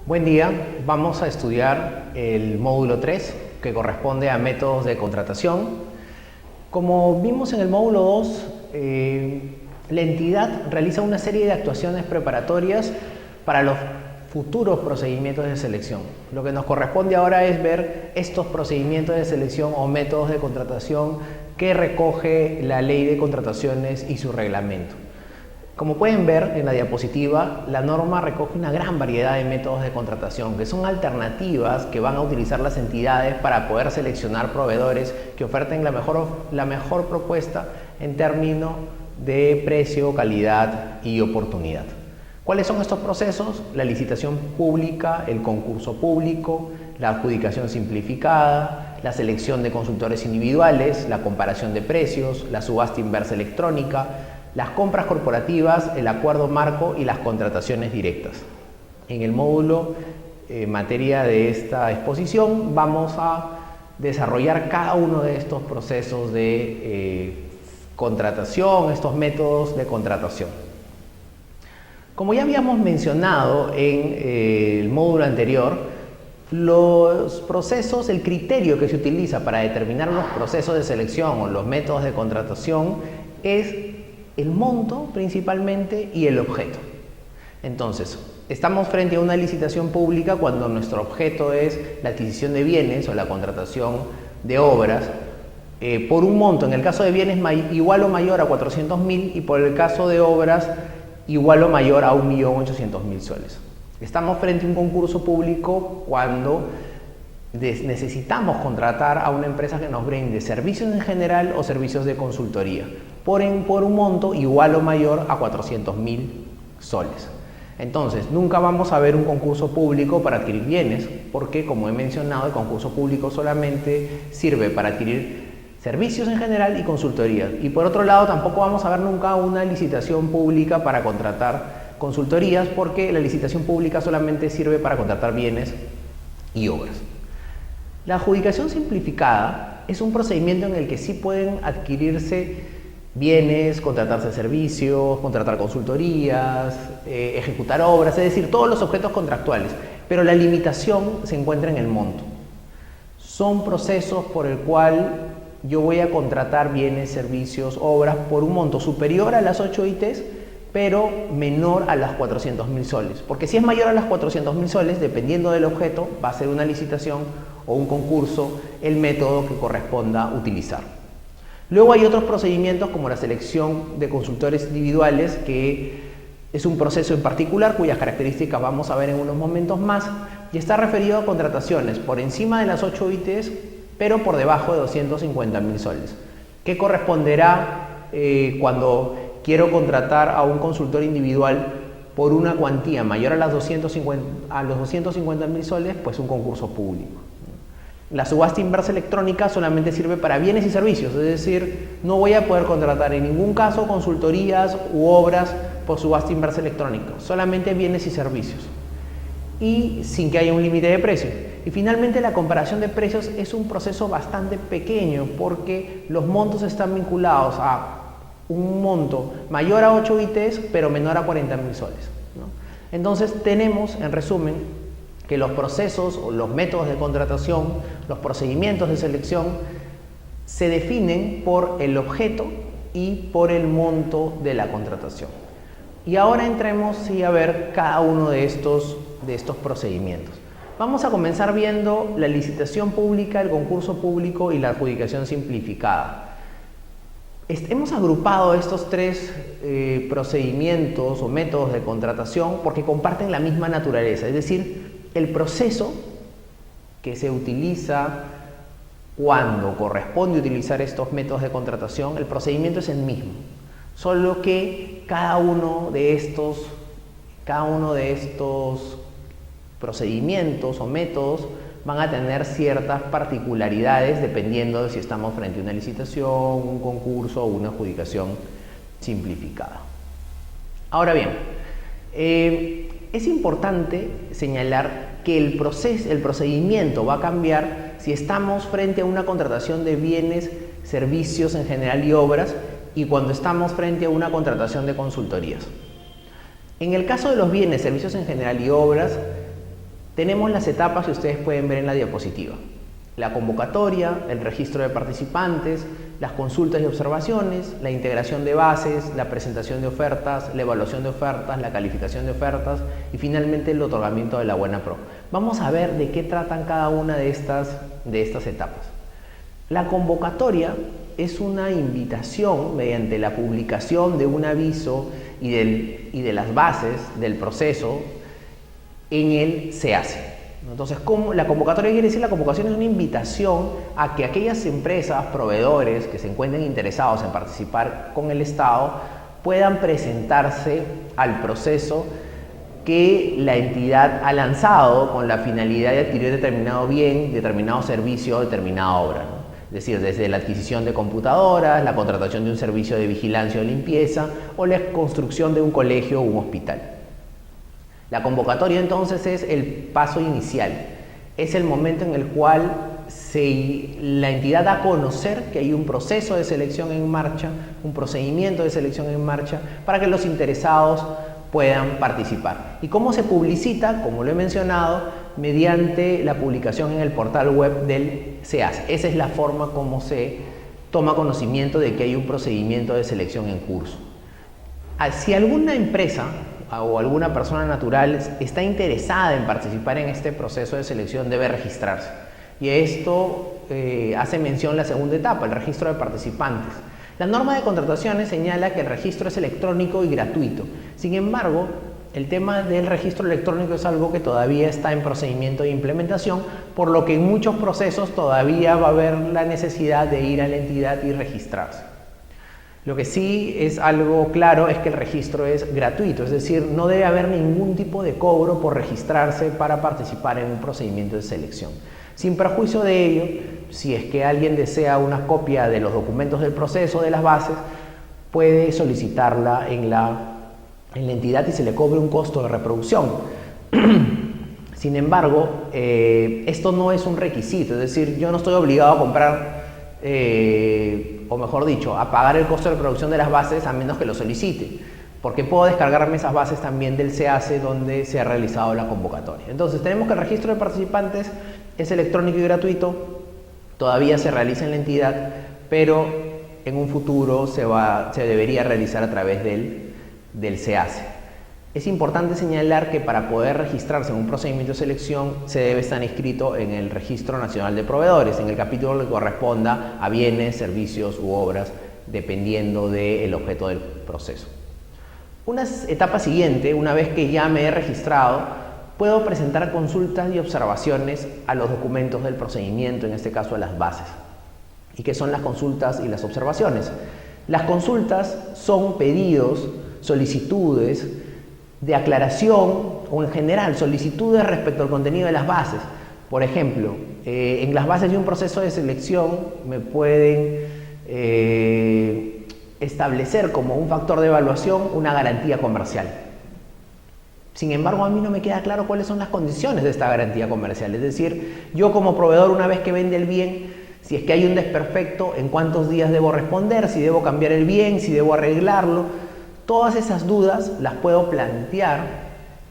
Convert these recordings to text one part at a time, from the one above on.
Buen día, vamos a estudiar el módulo 3 que corresponde a métodos de contratación. Como vimos en el módulo 2, la entidad realiza una serie de actuaciones preparatorias para los futuros procedimientos de selección. Lo que nos corresponde ahora es ver estos procedimientos de selección o métodos de contratación que recoge la Ley de Contrataciones y su reglamento. Como pueden ver en la diapositiva, la norma recoge una gran variedad de métodos de contratación que son alternativas que van a utilizar las entidades para poder seleccionar proveedores que oferten la mejor propuesta en términos de precio, calidad y oportunidad. ¿Cuáles son estos procesos? La licitación pública, el concurso público, la adjudicación simplificada, la selección de consultores individuales, la comparación de precios, la subasta inversa electrónica, las compras corporativas, el acuerdo marco y las contrataciones directas. En el módulo materia de esta exposición vamos a desarrollar cada uno de estos procesos de contratación, estos métodos de contratación. Como ya habíamos mencionado en el módulo anterior, los procesos, el criterio que se utiliza para determinar los procesos de selección o los métodos de contratación es el monto principalmente y el objeto. Entonces, estamos frente a una licitación pública cuando nuestro objeto es la adquisición de bienes o la contratación de obras por un monto, en el caso de bienes igual o mayor a 400.000 y por el caso de obras igual o mayor a 1.800.000 soles. Estamos frente a un concurso público cuando necesitamos contratar a una empresa que nos brinde servicios en general o servicios de consultoría por un monto igual o mayor a 400.000 soles. Entonces, nunca vamos a ver un concurso público para adquirir bienes porque, como he mencionado, el concurso público solamente sirve para adquirir servicios en general y consultoría. Y por otro lado, tampoco vamos a ver nunca una licitación pública para contratar consultorías porque la licitación pública solamente sirve para contratar bienes y obras. La adjudicación simplificada es un procedimiento en el que sí pueden adquirirse bienes, contratarse servicios, contratar consultorías, ejecutar obras, es decir, todos los objetos contractuales, pero la limitación se encuentra en el monto. Son procesos por el cual yo voy a contratar bienes, servicios, obras por un monto superior a las 8 ITs, pero menor a las 400.000 soles. Porque si es mayor a las 400.000 soles, dependiendo del objeto, va a ser una licitación o un concurso el método que corresponda utilizar. Luego hay otros procedimientos como la selección de consultores individuales, que es un proceso en particular cuyas características vamos a ver en unos momentos más y está referido a contrataciones por encima de las 8 ITs, pero por debajo de 250.000 soles. ¿Qué corresponderá cuando quiero contratar a un consultor individual por una cuantía mayor a los 250.000 soles? Pues un concurso público. La subasta inversa electrónica solamente sirve para bienes y servicios, es decir, no voy a poder contratar en ningún caso consultorías u obras por subasta inversa electrónica, solamente bienes y servicios, y sin que haya un límite de precio. Y finalmente, la comparación de precios es un proceso bastante pequeño porque los montos están vinculados a un monto mayor a 8 ITs pero menor a 40.000 soles, ¿no? Entonces tenemos, en resumen, que los procesos o los métodos de contratación, los procedimientos de selección se definen por el objeto y por el monto de la contratación. Y ahora entremos a ver cada uno de estos procedimientos. Vamos a comenzar viendo la licitación pública, el concurso público y la adjudicación simplificada. Hemos agrupado estos tres procedimientos o métodos de contratación porque comparten la misma naturaleza, es decir, el proceso que se utiliza cuando corresponde utilizar estos métodos de contratación, el procedimiento es el mismo, solo que cada uno de estos procedimientos o métodos van a tener ciertas particularidades dependiendo de si estamos frente a una licitación, un concurso o una adjudicación simplificada. Ahora bien, es importante señalar que el procedimiento va a cambiar si estamos frente a una contratación de bienes, servicios en general y obras, y cuando estamos frente a una contratación de consultorías. En el caso de los bienes, servicios en general y obras, Tenemos las etapas que ustedes pueden ver en la diapositiva. La convocatoria, el registro de participantes, las consultas y observaciones, la integración de bases, la presentación de ofertas, la evaluación de ofertas, la calificación de ofertas y finalmente el otorgamiento de la buena pro. Vamos a ver de qué tratan cada una de estas etapas. La convocatoria es una invitación mediante la publicación de un aviso y de las bases del proceso en el SEACE. Entonces, la convocatoria quiere decir, la convocación es una invitación a que aquellas empresas, proveedores que se encuentren interesados en participar con el Estado puedan presentarse al proceso que la entidad ha lanzado con la finalidad de adquirir determinado bien, determinado servicio, determinada obra, ¿no? Es decir, desde la adquisición de computadoras, la contratación de un servicio de vigilancia o limpieza o la construcción de un colegio o un hospital. La convocatoria entonces es el paso inicial, es el momento en el cual la entidad da a conocer que hay un proceso de selección en marcha, un procedimiento de selección en marcha para que los interesados puedan participar. ¿Y cómo se publicita? Como lo he mencionado, mediante la publicación en el portal web del SEACE. Esa es la forma como se toma conocimiento de que hay un procedimiento de selección en curso. Si alguna empresa o alguna persona natural está interesada en participar en este proceso de selección, debe registrarse. Y esto hace mención la segunda etapa, el registro de participantes. La norma de contrataciones señala que el registro es electrónico y gratuito. Sin embargo, el tema del registro electrónico es algo que todavía está en procedimiento de implementación, por lo que en muchos procesos todavía va a haber la necesidad de ir a la entidad y registrarse. Lo que sí es algo claro es que el registro es gratuito, es decir, no debe haber ningún tipo de cobro por registrarse para participar en un procedimiento de selección. Sin perjuicio de ello, si es que alguien desea una copia de los documentos del proceso, de las bases, puede solicitarla en la entidad y se le cobre un costo de reproducción. Sin embargo, esto no es un requisito, es decir, yo no estoy obligado a comprar o mejor dicho, a pagar el costo de reproducción de las bases a menos que lo solicite, porque puedo descargarme esas bases también del SEACE donde se ha realizado la convocatoria. Entonces tenemos que el registro de participantes es electrónico y gratuito, todavía se realiza en la entidad, pero en un futuro se debería realizar a través del SEACE. Es importante señalar que para poder registrarse en un procedimiento de selección se debe estar inscrito en el Registro Nacional de Proveedores, en el capítulo que corresponda a bienes, servicios u obras, dependiendo del objeto del proceso. Una etapa siguiente, una vez que ya me he registrado, puedo presentar consultas y observaciones a los documentos del procedimiento, en este caso a las bases. ¿Y qué son las consultas y las observaciones? Las consultas son pedidos, solicitudes de aclaración o en general solicitudes respecto al contenido de las bases. Por ejemplo, en las bases de un proceso de selección me pueden establecer como un factor de evaluación una garantía comercial. Sin embargo, a mí no me queda claro cuáles son las condiciones de esta garantía comercial. Es decir, yo como proveedor, una vez que vende el bien, si es que hay un desperfecto, ¿en cuántos días debo responder? Si debo cambiar el bien, si debo arreglarlo. Todas esas dudas las puedo plantear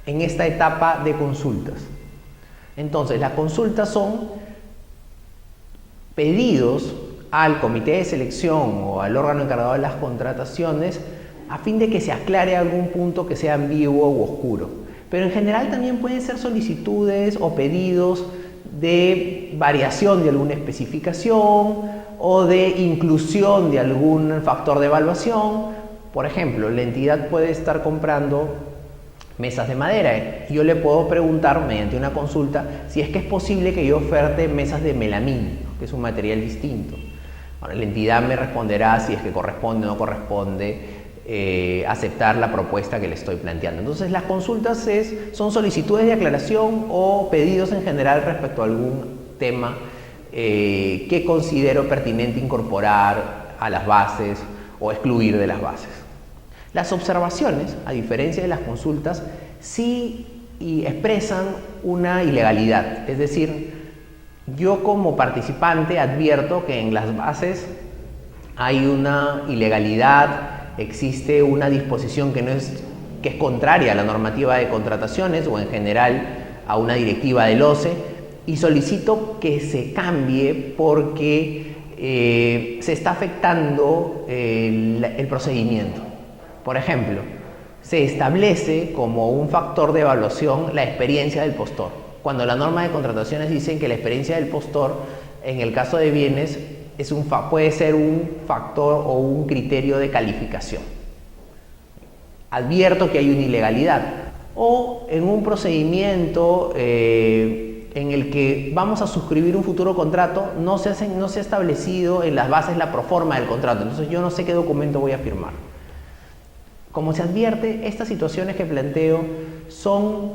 en esta etapa de consultas. Entonces, las consultas son pedidos al comité de selección o al órgano encargado de las contrataciones a fin de que se aclare algún punto que sea ambiguo u oscuro. Pero en general también pueden ser solicitudes o pedidos de variación de alguna especificación o de inclusión de algún factor de evaluación. Por ejemplo, la entidad puede estar comprando mesas de madera. Yo le puedo preguntar mediante una consulta si es que es posible que yo oferte mesas de melamina, que es un material distinto. Bueno, la entidad me responderá si es que corresponde o no corresponde aceptar la propuesta que le estoy planteando. Entonces, las consultas son solicitudes de aclaración o pedidos en general respecto a algún tema que considero pertinente incorporar a las bases o excluir de las bases. Las observaciones, a diferencia de las consultas, sí expresan una ilegalidad. Es decir, yo como participante advierto que en las bases hay una ilegalidad, existe una disposición que es contraria a la normativa de contrataciones o en general a una directiva del OCE y solicito que se cambie porque se está afectando el procedimiento. Por ejemplo, se establece como un factor de evaluación la experiencia del postor, cuando la norma de contrataciones dicen que la experiencia del postor, en el caso de bienes, puede ser un factor o un criterio de calificación. Advierto que hay una ilegalidad. O en un procedimiento en el que vamos a suscribir un futuro contrato, no se ha establecido en las bases la proforma del contrato, entonces yo no sé qué documento voy a firmar. Como se advierte, estas situaciones que planteo son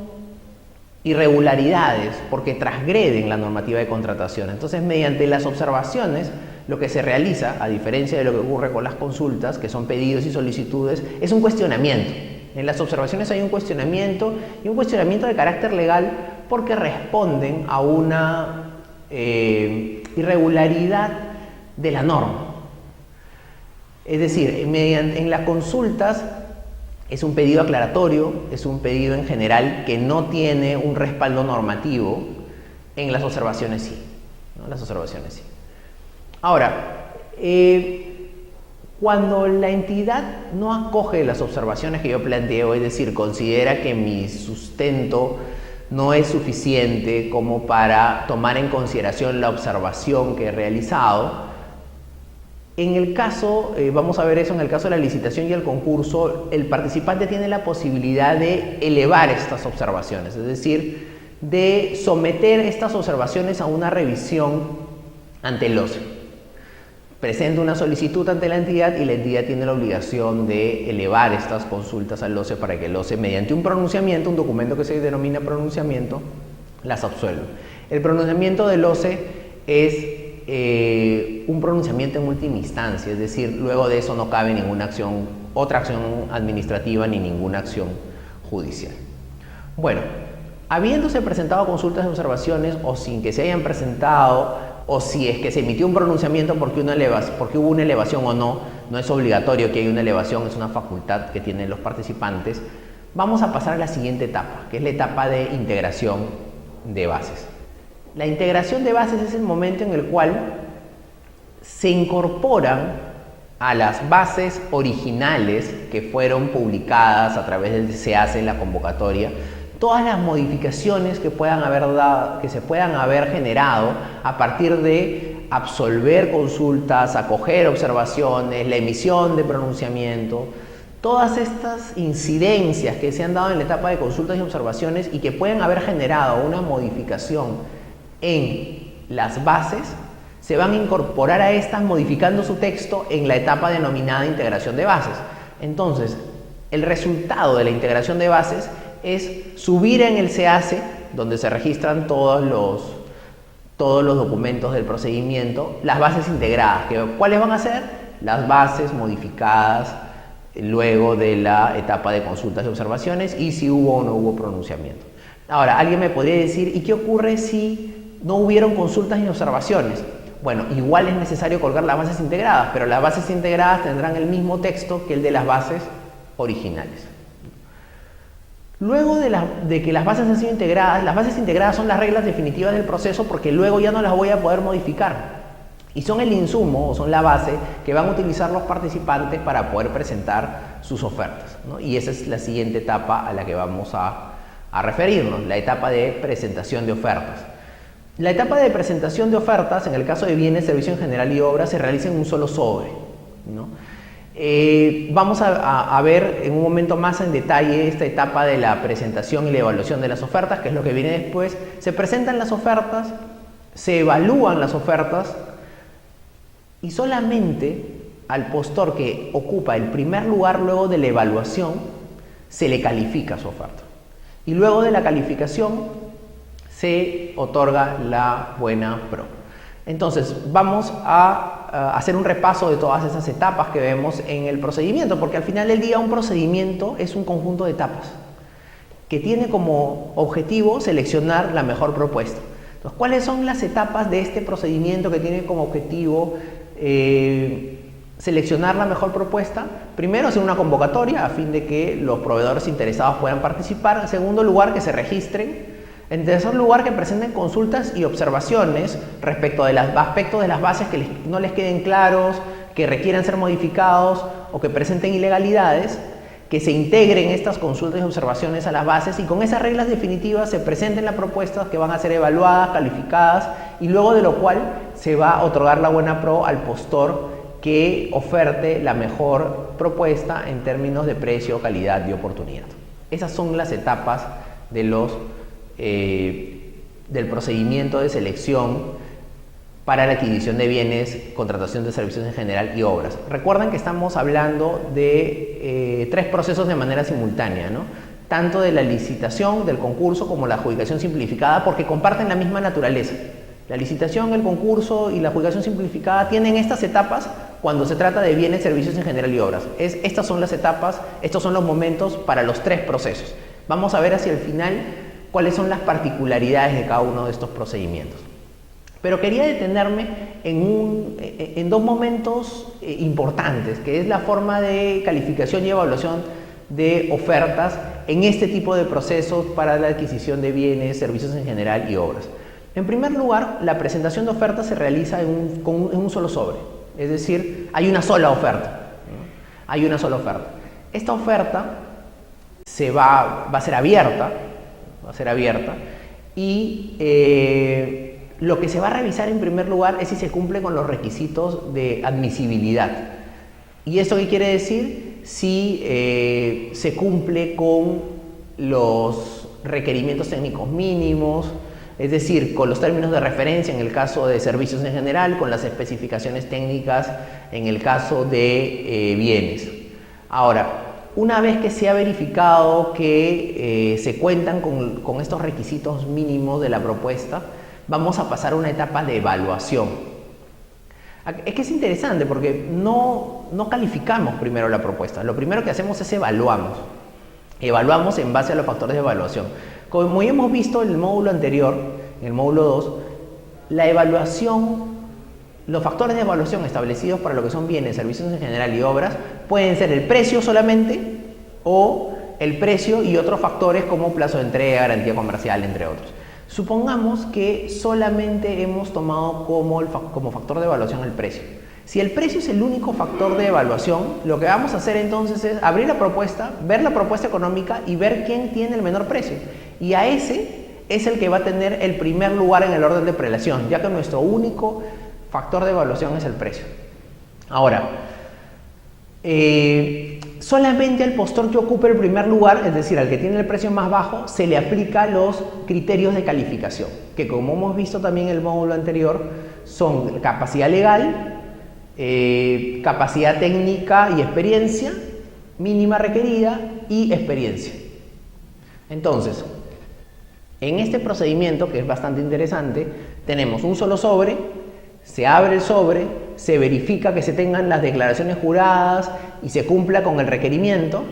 irregularidades porque transgreden la normativa de contratación. Entonces, mediante las observaciones, lo que se realiza, a diferencia de lo que ocurre con las consultas, que son pedidos y solicitudes, es un cuestionamiento. En las observaciones hay un cuestionamiento y un cuestionamiento de carácter legal porque responden a una irregularidad de la norma. Es decir, en las consultas es un pedido aclaratorio, es un pedido en general que no tiene un respaldo normativo. En las observaciones sí, ¿no? Las observaciones sí. Ahora, cuando la entidad no acoge las observaciones que yo planteo, es decir, considera que mi sustento no es suficiente como para tomar en consideración la observación que he realizado, en el caso, vamos a ver eso en el caso de la licitación y el concurso, el participante tiene la posibilidad de elevar estas observaciones, es decir, de someter estas observaciones a una revisión ante el OCE. Presenta una solicitud ante la entidad y la entidad tiene la obligación de elevar estas consultas al OCE para que el OCE, mediante un pronunciamiento, un documento que se denomina pronunciamiento, las absuelva. El pronunciamiento del OCE es un pronunciamiento en última instancia, es decir, luego de eso no cabe ninguna acción, otra acción administrativa ni ninguna acción judicial. Bueno, habiéndose presentado consultas de observaciones o sin que se hayan presentado, o si es que se emitió un pronunciamiento porque hubo una elevación o no, no es obligatorio que haya una elevación, es una facultad que tienen los participantes, vamos a pasar a la siguiente etapa, que es la etapa de integración de bases. La integración de bases es el momento en el cual se incorporan a las bases originales que fueron publicadas a través del SEACE en la convocatoria, todas las modificaciones que se puedan haber generado a partir de absolver consultas, acoger observaciones, la emisión de pronunciamiento, todas estas incidencias que se han dado en la etapa de consultas y observaciones y que pueden haber generado una modificación en las bases, se van a incorporar a estas modificando su texto en la etapa denominada integración de bases. Entonces, el resultado de la integración de bases es subir en el SEACE, donde se registran todos los documentos del procedimiento, las bases integradas. ¿Cuáles van a ser? Las bases modificadas luego de la etapa de consultas y observaciones y si hubo o no hubo pronunciamiento. Ahora, alguien me podría decir, ¿y qué ocurre si no hubieron consultas ni observaciones? Bueno, igual es necesario colgar las bases integradas, pero las bases integradas tendrán el mismo texto que el de las bases originales. Luego de que las bases han sido integradas, las bases integradas son las reglas definitivas del proceso porque luego ya no las voy a poder modificar. Y son el insumo o son la base que van a utilizar los participantes para poder presentar sus ofertas, ¿no? Y esa es la siguiente etapa a la que vamos a referirnos, la etapa de presentación de ofertas. La etapa de presentación de ofertas, en el caso de bienes, servicio en general y obras, se realiza en un solo sobre, ¿no? Vamos a ver en un momento más en detalle esta etapa de la presentación y la evaluación de las ofertas, que es lo que viene después. Se presentan las ofertas, se evalúan las ofertas y solamente al postor que ocupa el primer lugar luego de la evaluación se le califica su oferta. Y luego de la calificación se otorga la buena pro. Entonces, vamos a hacer un repaso de todas esas etapas que vemos en el procedimiento, porque al final del día un procedimiento es un conjunto de etapas que tiene como objetivo seleccionar la mejor propuesta. Entonces, ¿cuáles son las etapas de este procedimiento que tiene como objetivo seleccionar la mejor propuesta? Primero, hacer una convocatoria a fin de que los proveedores interesados puedan participar. En segundo lugar, que se registren. En tercer lugar, que presenten consultas y observaciones respecto de los aspectos de las bases que no les queden claros, que requieran ser modificados o que presenten ilegalidades, que se integren estas consultas y observaciones a las bases y con esas reglas definitivas se presenten las propuestas que van a ser evaluadas, calificadas y luego de lo cual se va a otorgar la buena pro al postor que oferte la mejor propuesta en términos de precio, calidad y oportunidad. Esas son las etapas de del procedimiento de selección para la adquisición de bienes, contratación de servicios en general y obras. Recuerden que estamos hablando de tres procesos de manera simultánea, ¿no? Tanto de la licitación, del concurso, como la adjudicación simplificada, porque comparten la misma naturaleza. La licitación, el concurso y la adjudicación simplificada tienen estas etapas cuando se trata de bienes, servicios en general y obras. Estas son las etapas, estos son los momentos para los tres procesos. Vamos a ver hacia el final cuáles son las particularidades de cada uno de estos procedimientos. Pero quería detenerme en dos momentos importantes, que es la forma de calificación y evaluación de ofertas en este tipo de procesos para la adquisición de bienes, servicios en general y obras. En primer lugar, la presentación de ofertas se realiza en un solo sobre, es decir, hay una sola oferta, ¿no? Hay una sola oferta. Esta oferta va a ser abierta y lo que se va a revisar en primer lugar es si se cumple con los requisitos de admisibilidad. ¿Y esto qué quiere decir? Si se cumple con los requerimientos técnicos mínimos, es decir, con los términos de referencia en el caso de servicios en general, con las especificaciones técnicas en el caso de bienes. Ahora, una vez que se ha verificado que se cuentan con estos requisitos mínimos de la propuesta, vamos a pasar a una etapa de evaluación. Es que es interesante porque no calificamos primero la propuesta. Lo primero que hacemos es evaluamos. Evaluamos en base a los factores de evaluación. Como ya hemos visto en el módulo anterior, en el módulo 2, la evaluación, los factores de evaluación establecidos para lo que son bienes, servicios en general y obras pueden ser el precio solamente o el precio y otros factores como plazo de entrega, garantía comercial, entre otros. Supongamos que solamente hemos tomado como factor de evaluación el precio. Si el precio es el único factor de evaluación, lo que vamos a hacer entonces es abrir la propuesta, ver la propuesta económica y ver quién tiene el menor precio. Y a ese es el que va a tener el primer lugar en el orden de prelación, ya que nuestro único factor de evaluación es el precio. Ahora, solamente al postor que ocupe el primer lugar, es decir, al que tiene el precio más bajo, se le aplica los criterios de calificación, que como hemos visto también en el módulo anterior, son capacidad legal, capacidad técnica y experiencia, mínima requerida y experiencia. Entonces, en este procedimiento, que es bastante interesante, tenemos un solo sobre, se abre el sobre, se verifica que se tengan las declaraciones juradas y se cumpla con el requerimiento,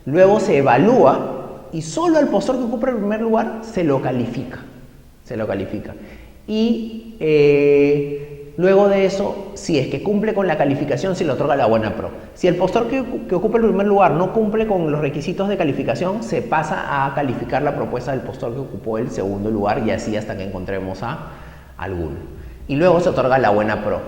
luego se evalúa y solo al postor que ocupa el primer lugar se lo califica. Y luego de eso, si es que cumple con la calificación, se le otorga la buena pro. Si el postor que ocupa el primer lugar no cumple con los requisitos de calificación, se pasa a calificar la propuesta del postor que ocupó el segundo lugar y así hasta que encontremos a alguno. Y luego se otorga la buena pro.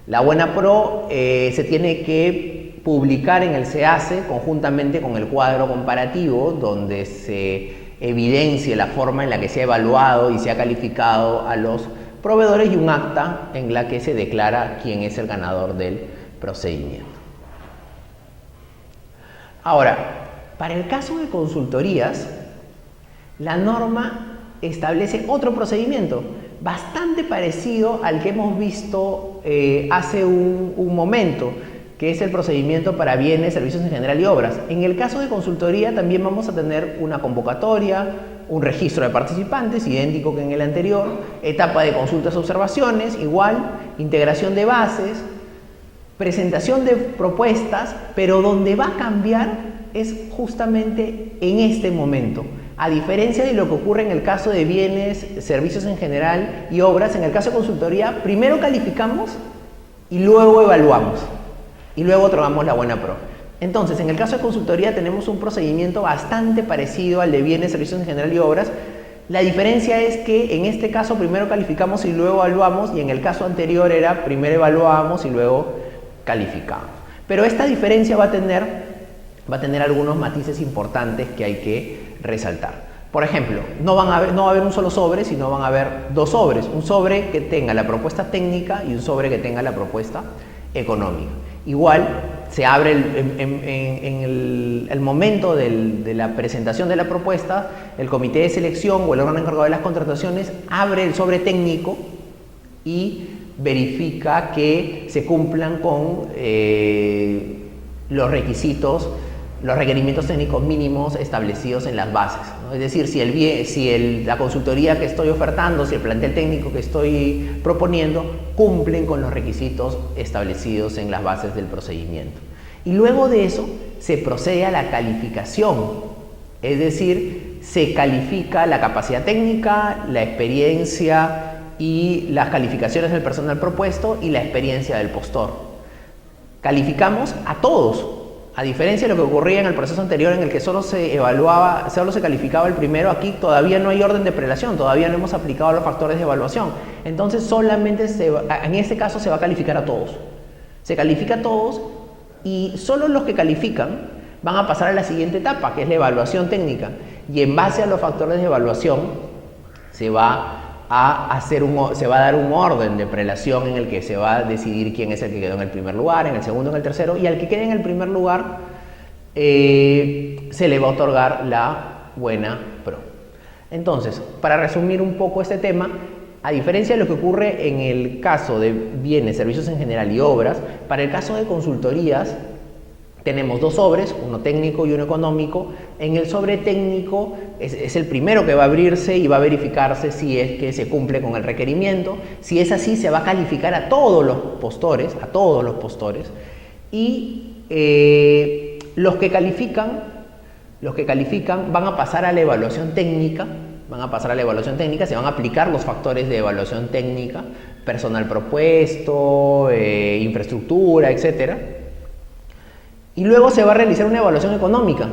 La buena pro se tiene que publicar en el SEACE conjuntamente con el cuadro comparativo donde se evidencie la forma en la que se ha evaluado y se ha calificado a los proveedores y un acta en la que se declara quién es el ganador del procedimiento. Ahora, para el caso de consultorías, la norma establece otro procedimiento bastante parecido al que hemos visto hace un momento, que es el procedimiento para bienes, servicios en general y obras. En el caso de consultoría también vamos a tener una convocatoria, un registro de participantes, idéntico que en el anterior, etapa de consultas observaciones, igual, integración de bases, presentación de propuestas, pero donde va a cambiar es justamente en este momento. A diferencia de lo que ocurre en el caso de bienes, servicios en general y obras, en el caso de consultoría, primero calificamos y luego evaluamos y luego otorgamos la buena pro. Entonces, en el caso de consultoría tenemos un procedimiento bastante parecido al de bienes, servicios en general y obras, La diferencia es que en este caso primero calificamos y luego evaluamos, y en el caso anterior era primero evaluábamos y luego calificábamos. Pero esta diferencia va a tener algunos matices importantes que hay que resaltar. Por ejemplo, no va a haber un solo sobre, sino van a haber dos sobres. Un sobre que tenga la propuesta técnica y un sobre que tenga la propuesta económica. Igual, se abre en el momento de la presentación de la propuesta, el comité de selección o el órgano encargado de las contrataciones abre el sobre técnico y verifica que se cumplan con los requerimientos técnicos mínimos establecidos en las bases, ¿no? Es decir, si la consultoría que estoy ofertando, si el plantel técnico que estoy proponiendo cumplen con los requisitos establecidos en las bases del procedimiento. Y luego de eso se procede a la calificación, es decir, se califica la capacidad técnica, la experiencia y las calificaciones del personal propuesto y la experiencia del postor. Calificamos a todos. A diferencia de lo que ocurría en el proceso anterior en el que solo se calificaba el primero, aquí todavía no hay orden de prelación, todavía no hemos aplicado los factores de evaluación. Entonces solamente en este caso se va a calificar a todos. Se califica a todos y solo los que califican van a pasar a la siguiente etapa, que es la evaluación técnica. Y en base a los factores de evaluación se va a dar un orden de prelación en el que se va a decidir quién es el que quedó en el primer lugar, en el segundo, en el tercero, y al que quede en el primer lugar se le va a otorgar la buena pro. Entonces, para resumir un poco este tema, a diferencia de lo que ocurre en el caso de bienes, servicios en general y obras, para el caso de consultorías tenemos dos sobres, uno técnico y uno económico. En el sobre técnico es el primero que va a abrirse y va a verificarse si es que se cumple con el requerimiento. Si es así, se va a calificar a todos los postores, y los que califican van a pasar a la evaluación técnica, se van a aplicar los factores de evaluación técnica, personal propuesto, infraestructura, etcétera. Y luego se va a realizar una evaluación económica.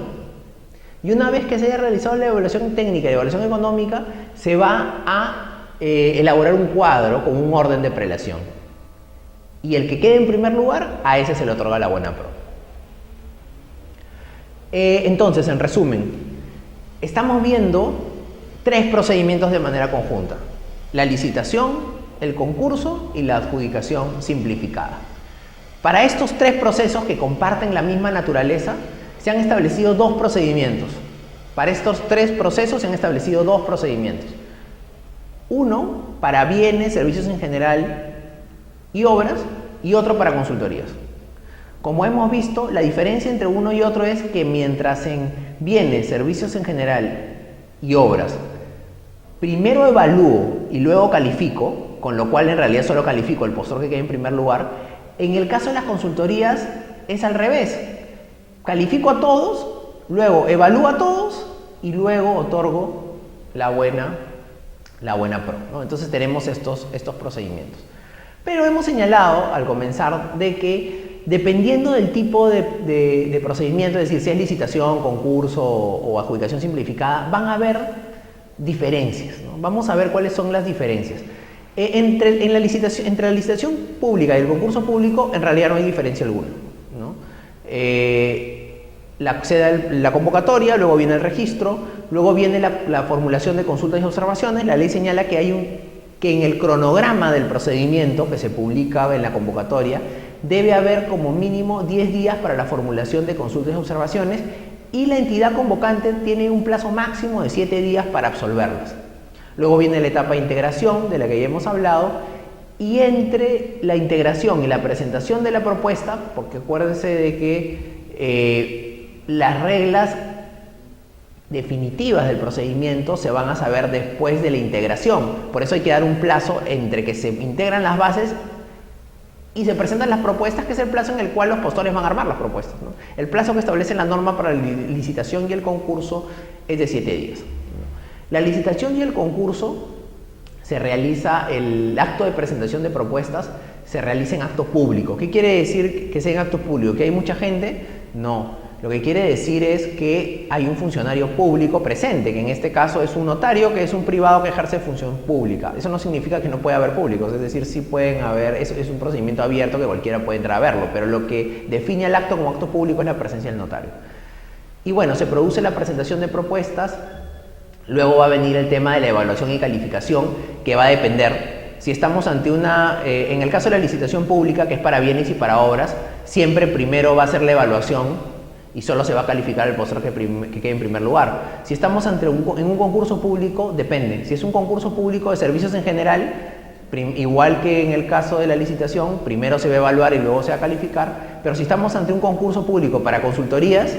Y una vez que se haya realizado la evaluación técnica y la evaluación económica, se va a elaborar un cuadro con un orden de prelación. Y el que quede en primer lugar, a ese se le otorga la buena pro. Entonces, en resumen, estamos viendo tres procedimientos de manera conjunta: la licitación, el concurso y la adjudicación simplificada. Para estos tres procesos que comparten la misma naturaleza, se han establecido dos procedimientos. Para estos tres procesos se han establecido dos procedimientos. Uno para bienes, servicios en general y obras, y otro para consultorías. Como hemos visto, la diferencia entre uno y otro es que mientras en bienes, servicios en general y obras, primero evalúo y luego califico, con lo cual en realidad solo califico el postor que quede en primer lugar, en el caso de las consultorías es al revés. Califico a todos, luego evalúo a todos y luego otorgo la buena pro, ¿no? Entonces tenemos estos procedimientos. Pero hemos señalado al comenzar de que dependiendo del tipo de procedimiento, es decir, si es licitación, concurso o adjudicación simplificada, van a haber diferencias, ¿no? Vamos a ver cuáles son las diferencias. Entre la licitación pública y el concurso público, en realidad no hay diferencia alguna, ¿no? Se da la convocatoria, luego viene el registro, luego viene la formulación de consultas y observaciones. La ley señala que en el cronograma del procedimiento que se publica en la convocatoria debe haber como mínimo 10 días para la formulación de consultas y observaciones, y la entidad convocante tiene un plazo máximo de 7 días para absolverlas. Luego viene la etapa de integración, de la que ya hemos hablado, y entre la integración y la presentación de la propuesta, porque acuérdense de que las reglas definitivas del procedimiento se van a saber después de la integración. Por eso hay que dar un plazo entre que se integran las bases y se presentan las propuestas, que es el plazo en el cual los postores van a armar las propuestas, ¿no? El plazo que establece la norma para la licitación y el concurso es de 7 días. La licitación y el concurso se realiza, el acto de presentación de propuestas se realiza en acto público. ¿Qué quiere decir que sea en acto público? ¿Que hay mucha gente? No. Lo que quiere decir es que hay un funcionario público presente, que en este caso es un notario, que es un privado que ejerce función pública. Eso no significa que no pueda haber públicos, es decir, sí pueden haber, es un procedimiento abierto que cualquiera puede entrar a verlo, pero lo que define al acto como acto público es la presencia del notario. Y bueno, se produce la presentación de propuestas, luego va a venir el tema de la evaluación y calificación, que va a depender. Si estamos ante en el caso de la licitación pública, que es para bienes y para obras, siempre primero va a ser la evaluación y solo se va a calificar el postor que quede en primer lugar. Si estamos en un concurso público, depende. Si es un concurso público de servicios en general, igual que en el caso de la licitación, primero se va a evaluar y luego se va a calificar, pero si estamos ante un concurso público para consultorías,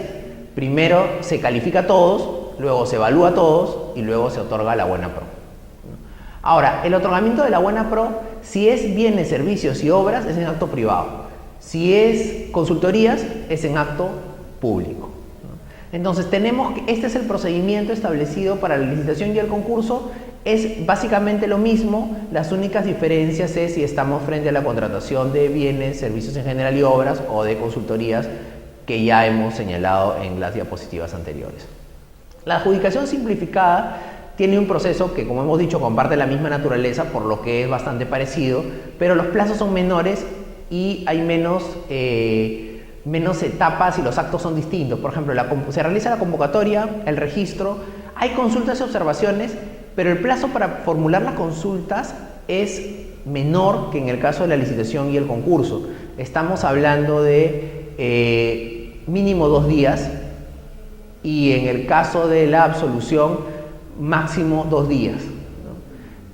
primero se califica a todos, luego se evalúa a todos y luego se otorga la buena pro. Ahora, el otorgamiento de la buena pro, si es bienes, servicios y obras, es en acto privado. Si es consultorías, es en acto público. Entonces, tenemos que este es el procedimiento establecido para la licitación y el concurso. Es básicamente lo mismo, las únicas diferencias es si estamos frente a la contratación de bienes, servicios en general y obras o de consultorías, que ya hemos señalado en las diapositivas anteriores. La adjudicación simplificada tiene un proceso que, como hemos dicho, comparte la misma naturaleza, por lo que es bastante parecido, pero los plazos son menores y hay menos etapas y los actos son distintos. Por ejemplo, se realiza la convocatoria, el registro, hay consultas y observaciones, pero el plazo para formular las consultas es menor que en el caso de la licitación y el concurso. Estamos hablando de mínimo 2 días y en el caso de la absolución máximo 2 días.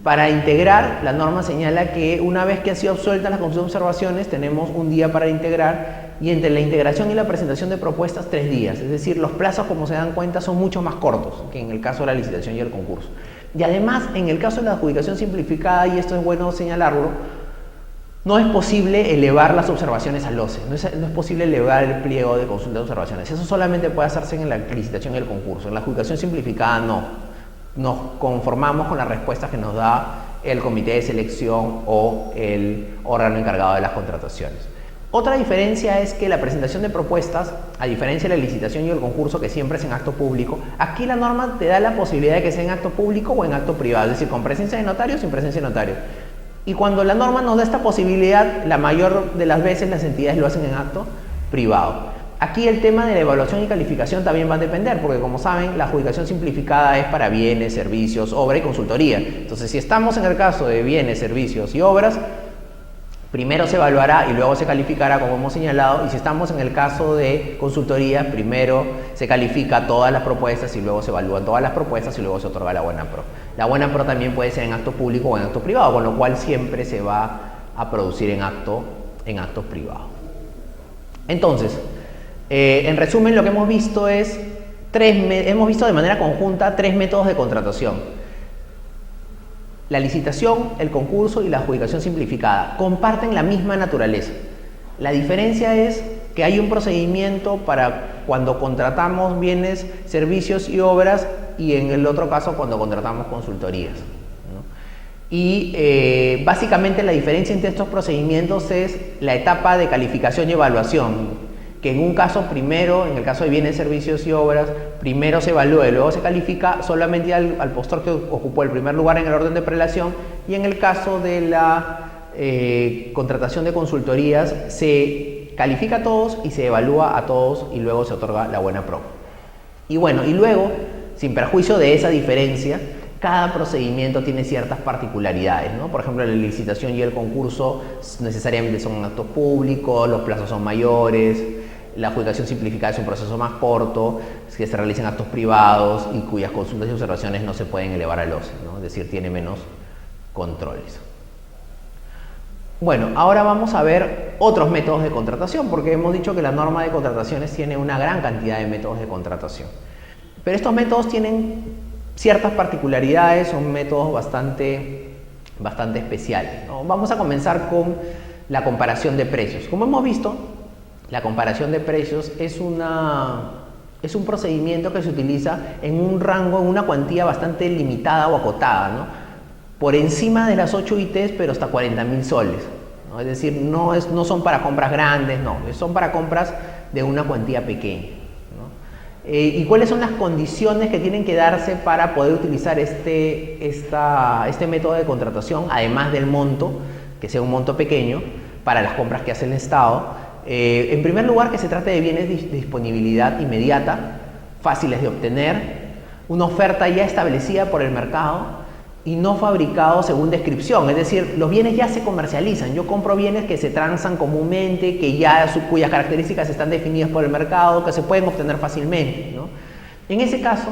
Para integrar, la norma señala que una vez que han sido absueltas las consultas y observaciones, tenemos 1 día para integrar, y entre la integración y la presentación de propuestas 3 días. Es decir, los plazos, como se dan cuenta, son mucho más cortos que en el caso de la licitación y el concurso. Y además, en el caso de la adjudicación simplificada, y esto es bueno señalarlo, no es posible elevar las observaciones al OCE, no es posible elevar el pliego de consulta de observaciones. Eso solamente puede hacerse en la licitación y el concurso. En la adjudicación simplificada no. Nos conformamos con las respuestas que nos da el comité de selección o el órgano encargado de las contrataciones. Otra diferencia es que la presentación de propuestas, a diferencia de la licitación y el concurso, que siempre es en acto público, aquí la norma te da la posibilidad de que sea en acto público o en acto privado, es decir, con presencia de notario o sin presencia de notario. Y cuando la norma nos da esta posibilidad, la mayor de las veces las entidades lo hacen en acto privado. Aquí el tema de la evaluación y calificación también va a depender, porque como saben, la adjudicación simplificada es para bienes, servicios, obra y consultoría. Entonces, si estamos en el caso de bienes, servicios y obras, primero se evaluará y luego se calificará, como hemos señalado, y si estamos en el caso de consultoría, primero se califica todas las propuestas y luego se evalúan todas las propuestas y luego se otorga la buena pro. La buena pro también puede ser en acto público o en acto privado, con lo cual siempre se va a producir en acto privado. Entonces, en resumen, lo que hemos visto es hemos visto de manera conjunta 3 métodos de contratación: la licitación, el concurso y la adjudicación simplificada. Comparten la misma naturaleza. La diferencia es que hay un procedimiento para cuando contratamos bienes, servicios y obras, y en el otro caso cuando contratamos consultorías, ¿no? Y básicamente la diferencia entre estos procedimientos es la etapa de calificación y evaluación, que en un caso primero, en el caso de bienes, servicios y obras, primero se evalúa y luego se califica solamente al postor que ocupó el primer lugar en el orden de prelación, y en el caso de la contratación de consultorías se califica a todos y se evalúa a todos y luego se otorga la buena pro. Y bueno, y luego, sin perjuicio de esa diferencia, cada procedimiento tiene ciertas particularidades, ¿no? Por ejemplo, la licitación y el concurso necesariamente son actos públicos, los plazos son mayores. La adjudicación simplificada es un proceso más corto, que se realiza en actos privados y cuyas consultas y observaciones no se pueden elevar al OCE, ¿no? Es decir, tiene menos controles. Bueno, ahora vamos a ver otros métodos de contratación, porque hemos dicho que la norma de contrataciones tiene una gran cantidad de métodos de contratación. Pero estos métodos tienen ciertas particularidades, son métodos bastante especiales, ¿no? Vamos a comenzar con la comparación de precios. Como hemos visto, la comparación de precios es un procedimiento que se utiliza en un rango, en una cuantía bastante limitada o acotada, ¿no? Por encima de las 8 ITs, pero hasta 40.000 soles, ¿no? Es decir, no son para compras grandes, no, son para compras de una cuantía pequeña. y cuáles son las condiciones que tienen que darse para poder utilizar este método de contratación, además del monto, que sea un monto pequeño, para las compras que hace el Estado. En primer lugar, que se trate de bienes de disponibilidad inmediata, fáciles de obtener, una oferta ya establecida por el mercado y no fabricados según descripción, es decir, los bienes ya se comercializan. Yo compro bienes que se transan comúnmente, cuyas características están definidas por el mercado, que se pueden obtener fácilmente, ¿no? En ese caso,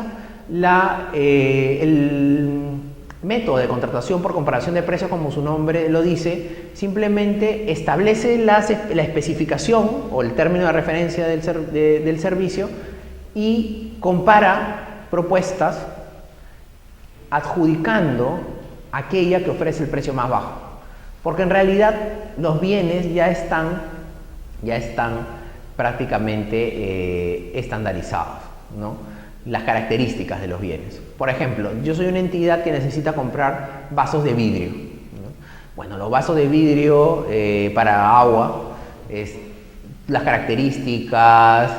el método de contratación por comparación de precios, como su nombre lo dice, simplemente establece la especificación o el término de referencia del servicio y compara propuestas adjudicando aquella que ofrece el precio más bajo, porque en realidad los bienes ya están prácticamente estandarizados, ¿no? Las características de los bienes. Por ejemplo, yo soy una entidad que necesita comprar vasos de vidrio, ¿no? Bueno, los vasos de vidrio para agua, las características,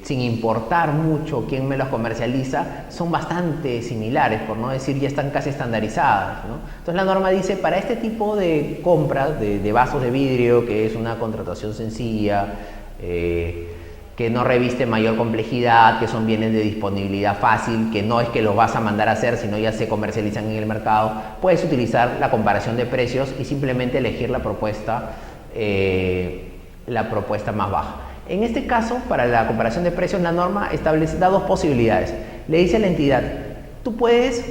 sin importar mucho quién me los comercializa, son bastante similares, por no decir ya están casi estandarizadas, ¿no? Entonces la norma dice, para este tipo de compras de vasos de vidrio, que es una contratación sencilla, que no reviste mayor complejidad, que son bienes de disponibilidad fácil, que no es que los vas a mandar a hacer, sino ya se comercializan en el mercado, puedes utilizar la comparación de precios y simplemente elegir la propuesta más baja. En este caso, para la comparación de precios, la norma da dos posibilidades. Le dice a la entidad, tú puedes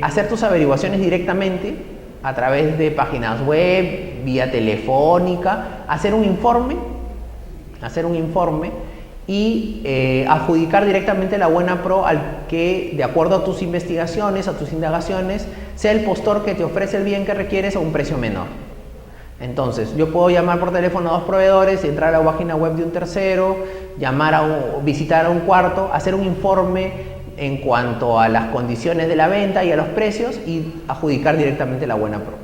hacer tus averiguaciones directamente a través de páginas web, vía telefónica, hacer un informe y adjudicar directamente la buena pro al que, de acuerdo a tus investigaciones, a tus indagaciones, sea el postor que te ofrece el bien que requieres a un precio menor. Entonces, yo puedo llamar por teléfono a dos proveedores, entrar a la página web de un tercero, visitar a un cuarto, hacer un informe en cuanto a las condiciones de la venta y a los precios y adjudicar directamente la buena pro.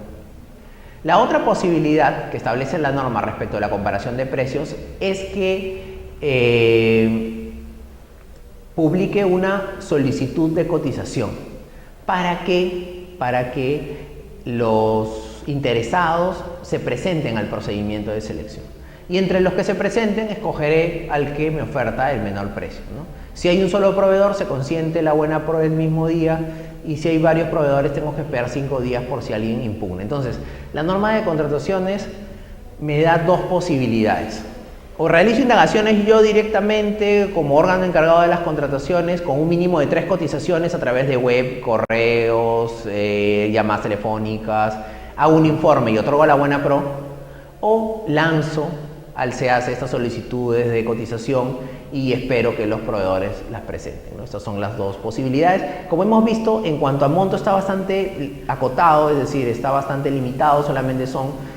La otra posibilidad que establece la norma respecto a la comparación de precios es que publique una solicitud de cotización para que los interesados se presenten al procedimiento de selección. Y entre los que se presenten, escogeré al que me oferta el menor precio, ¿no? Si hay un solo proveedor, se consiente la buena pro el mismo día, y si hay varios proveedores, tengo que esperar 5 días por si alguien impugna. Entonces, la norma de contrataciones me da dos posibilidades. O realizo indagaciones yo directamente como órgano encargado de las contrataciones con un mínimo de 3 cotizaciones a través de web, correos, llamadas telefónicas, hago un informe y otorgo la buena pro, o lanzo al SEACE estas solicitudes de cotización y espero que los proveedores las presenten, ¿no? Estas son las dos posibilidades. Como hemos visto, en cuanto a monto está bastante acotado, es decir, está bastante limitado, solamente son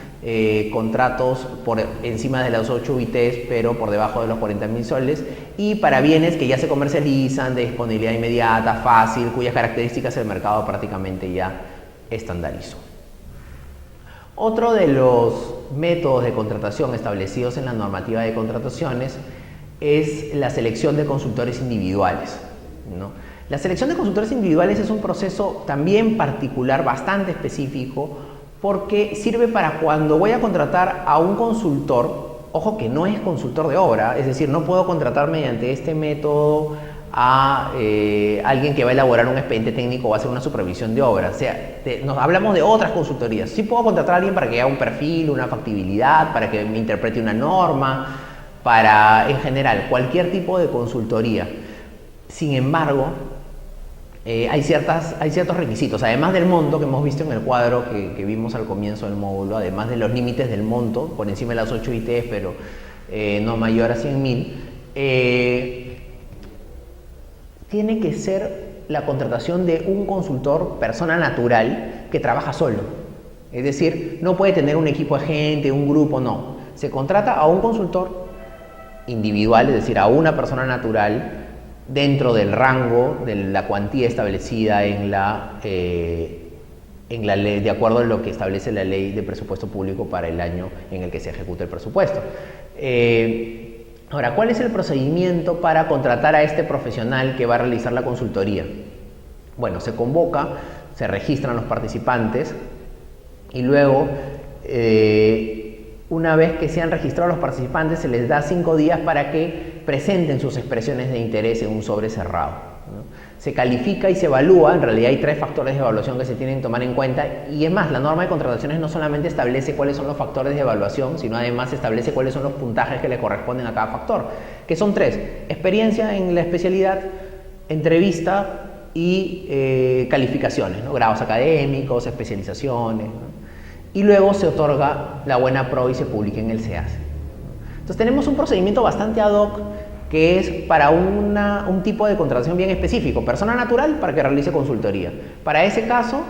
contratos por encima de los 8 UITs, pero por debajo de los 40.000 soles, y para bienes que ya se comercializan, de disponibilidad inmediata, fácil, cuyas características el mercado prácticamente ya estandarizó. Otro de los métodos de contratación establecidos en la normativa de contrataciones es la selección de consultores individuales, ¿no? La selección de consultores individuales es un proceso también particular, bastante específico, porque sirve para cuando voy a contratar a un consultor, ojo que no es consultor de obra, es decir, no puedo contratar mediante este método a alguien que va a elaborar un expediente técnico o va a hacer una supervisión de obra. O sea, nos hablamos de otras consultorías. Sí puedo contratar a alguien para que haga un perfil, una factibilidad, para que me interprete una norma, para, en general, cualquier tipo de consultoría. Sin embargo, hay ciertos requisitos, además del monto que hemos visto en el cuadro que vimos al comienzo del módulo, además de los límites del monto, por encima de las 8 ITs, pero no mayor a 100.000, tiene que ser la contratación de un consultor, persona natural, que trabaja solo. Es decir, no puede tener un equipo de gente, un grupo, no. Se contrata a un consultor individual, es decir, a una persona natural, dentro del rango de la cuantía establecida en la ley, de acuerdo a lo que establece la ley de presupuesto público para el año en el que se ejecuta el presupuesto. Ahora, ¿cuál es el procedimiento para contratar a este profesional que va a realizar la consultoría? Bueno, se convoca, se registran los participantes y luego, una vez que se han registrado los participantes, se les da 5 días para que presenten sus expresiones de interés en un sobre cerrado, ¿no? Se califica y se evalúa. En realidad hay 3 factores de evaluación que se tienen que tomar en cuenta, y es más, la norma de contrataciones no solamente establece cuáles son los factores de evaluación, sino además establece cuáles son los puntajes que le corresponden a cada factor, que son 3: experiencia en la especialidad, entrevista y calificaciones, ¿no? Grados académicos, especializaciones, ¿no? Y luego se otorga la buena pro y se publica en el SEACE. Entonces tenemos un procedimiento bastante ad hoc que es para un tipo de contratación bien específico: persona natural para que realice consultoría. Para ese caso,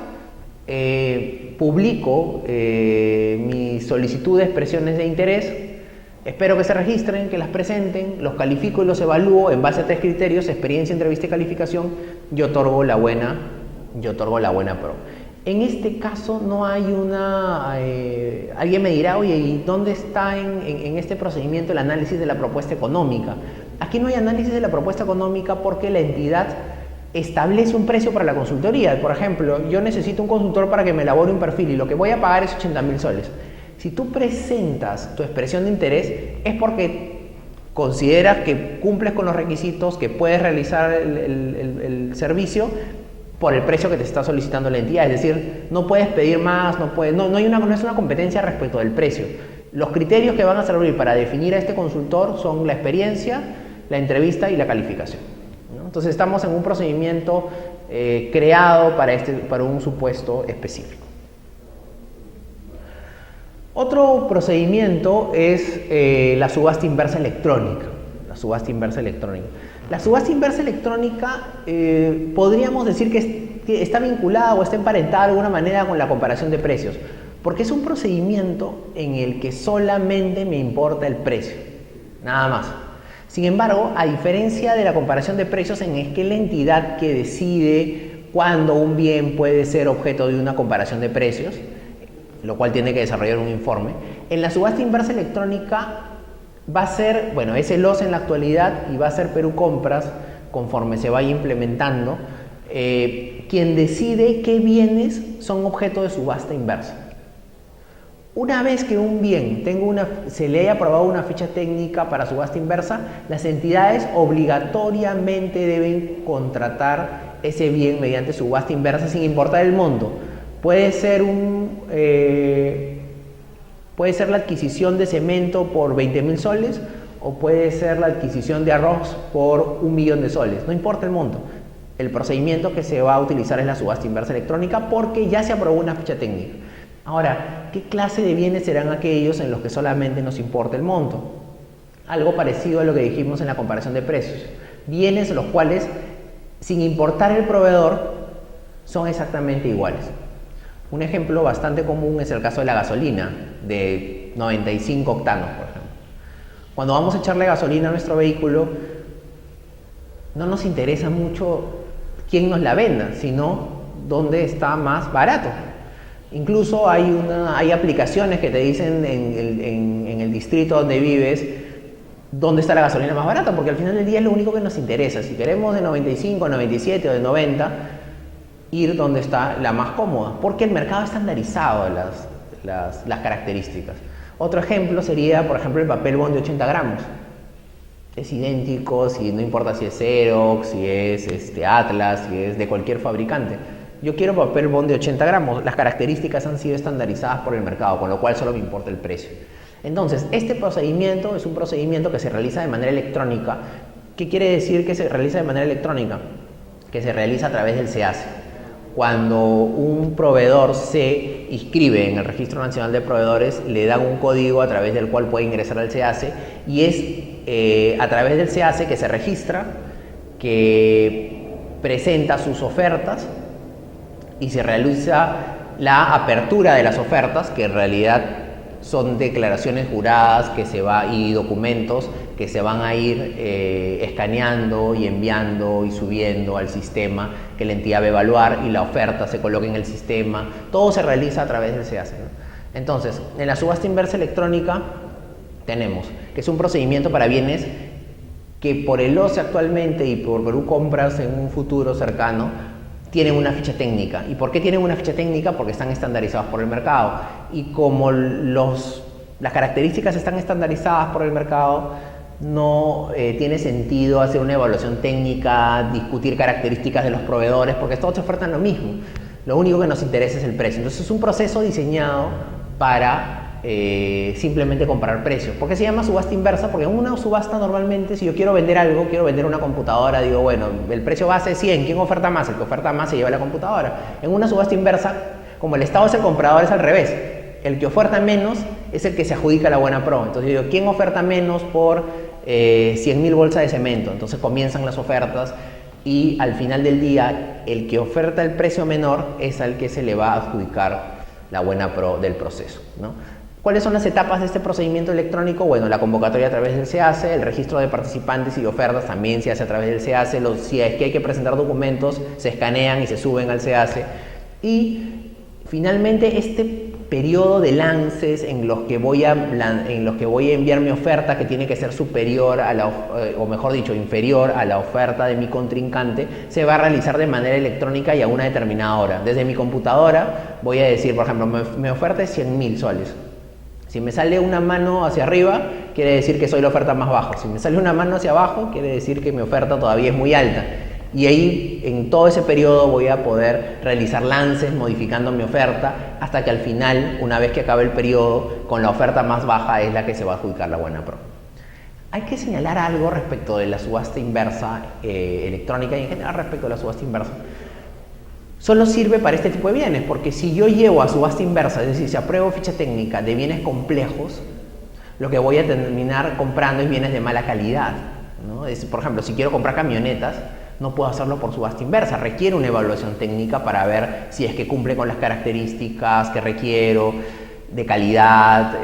publico mi solicitud de expresiones de interés, espero que se registren, que las presenten, los califico y los evalúo en base a 3 criterios: experiencia, entrevista y calificación. Yo otorgo la buena pro. En este caso no hay alguien me dirá: oye, ¿y dónde está en este procedimiento el análisis de la propuesta económica? Aquí no hay análisis de la propuesta económica porque la entidad establece un precio para la consultoría. Por ejemplo, yo necesito un consultor para que me elabore un perfil y lo que voy a pagar es 80.000 soles. Si tú presentas tu expresión de interés es porque consideras que cumples con los requisitos, que puedes realizar el servicio por el precio que te está solicitando la entidad. Es decir, no puedes pedir más, no es una competencia respecto del precio. Los criterios que van a servir para definir a este consultor son la experiencia, la entrevista y la calificación, ¿no? Entonces estamos en un procedimiento creado para un supuesto específico. Otro procedimiento es la subasta inversa electrónica. La subasta inversa electrónica podríamos decir que está vinculada o está emparentada de alguna manera con la comparación de precios, porque es un procedimiento en el que solamente me importa el precio, nada más. Sin embargo, a diferencia de la comparación de precios, en el que la entidad que decide cuándo un bien puede ser objeto de una comparación de precios, lo cual tiene que desarrollar un informe, en la subasta inversa electrónica va a ser, bueno, es el OCE en la actualidad y va a ser Perú Compras, conforme se vaya implementando, quien decide qué bienes son objeto de subasta inversa. Una vez que un bien se le haya aprobado una ficha técnica para subasta inversa, las entidades obligatoriamente deben contratar ese bien mediante subasta inversa sin importar el monto. Puede ser la adquisición de cemento por 20.000 soles o puede ser la adquisición de arroz por 1.000.000 de soles, no importa el monto. El procedimiento que se va a utilizar es la subasta inversa electrónica porque ya se aprobó una ficha técnica. Ahora, ¿qué clase de bienes serán aquellos en los que solamente nos importa el monto? Algo parecido a lo que dijimos en la comparación de precios. Bienes los cuales, sin importar el proveedor, son exactamente iguales. Un ejemplo bastante común es el caso de la gasolina, de 95 octanos, por ejemplo. Cuando vamos a echarle gasolina a nuestro vehículo, no nos interesa mucho quién nos la venda, sino dónde está más barato. Incluso hay aplicaciones que te dicen en el distrito donde vives dónde está la gasolina más barata, porque al final del día es lo único que nos interesa. Si queremos de 95, 97 o de 90, ir donde está la más cómoda, porque el mercado ha estandarizado las características. Otro ejemplo sería, por ejemplo, el papel bond de 80 gramos. Es idéntico, no importa si es Xerox, si es Atlas, si es de cualquier fabricante. Yo quiero papel bond de 80 gramos, las características han sido estandarizadas por el mercado, con lo cual solo me importa el precio. Entonces, este procedimiento es un procedimiento que se realiza de manera electrónica. ¿Qué quiere decir que se realiza de manera electrónica? Que se realiza a través del SEACE. Cuando un proveedor se inscribe en el Registro Nacional de Proveedores, le dan un código a través del cual puede ingresar al SEACE y es a través del SEACE que se registra, que presenta sus ofertas y se realiza la apertura de las ofertas, que en realidad son declaraciones juradas y documentos que se van a ir escaneando y enviando y subiendo al sistema que la entidad va a evaluar, y la oferta se coloca en el sistema. Todo se realiza a través del SEACE, ¿no? Entonces, en la subasta inversa electrónica Tenemos, que es un procedimiento para bienes que por el OCE actualmente y por Perú Compras en un futuro cercano tienen una ficha técnica. ¿Y por qué tienen una ficha técnica? Porque están estandarizados por el mercado. Y como las características están estandarizadas por el mercado, no tiene sentido hacer una evaluación técnica, discutir características de los proveedores, porque todos te ofertan lo mismo. Lo único que nos interesa es el precio. Entonces es un proceso diseñado para simplemente comparar precios. ¿Por qué se llama subasta inversa? Porque en una subasta normalmente, si yo quiero vender algo, quiero vender una computadora, digo, bueno, el precio base es 100, ¿quién oferta más? El que oferta más se lleva la computadora. En una subasta inversa, como el Estado es el comprador, es al revés. El que oferta menos es el que se adjudica la buena pro. Entonces yo digo, ¿quién oferta menos por 100.000 bolsas de cemento? Entonces comienzan las ofertas y al final del día, el que oferta el precio menor es al que se le va a adjudicar la buena pro del proceso, ¿no? ¿Cuáles son las etapas de este procedimiento electrónico? Bueno, la convocatoria a través del SEACE, el registro de participantes y de ofertas también se hace a través del SEACE, si es que hay que presentar documentos, se escanean y se suben al SEACE. Y finalmente este periodo de lances en los que voy a enviar mi oferta, que tiene que ser superior a o mejor dicho, inferior a la oferta de mi contrincante, se va a realizar de manera electrónica y a una determinada hora. Desde mi computadora voy a decir, por ejemplo, mi oferta es 100.000 soles. Si me sale una mano hacia arriba, quiere decir que soy la oferta más baja. Si me sale una mano hacia abajo, quiere decir que mi oferta todavía es muy alta. Y ahí, en todo ese periodo, voy a poder realizar lances modificando mi oferta hasta que al final, una vez que acabe el periodo, con la oferta más baja es la que se va a adjudicar la buena pro. Hay que señalar algo respecto de la subasta inversa electrónica y en general respecto a la subasta inversa. Solo sirve para este tipo de bienes, porque si yo llevo a subasta inversa, es decir, si apruebo ficha técnica de bienes complejos, lo que voy a terminar comprando es bienes de mala calidad, ¿no? Por ejemplo, si quiero comprar camionetas, no puedo hacerlo por subasta inversa, requiere una evaluación técnica para ver si es que cumple con las características que requiero, de calidad.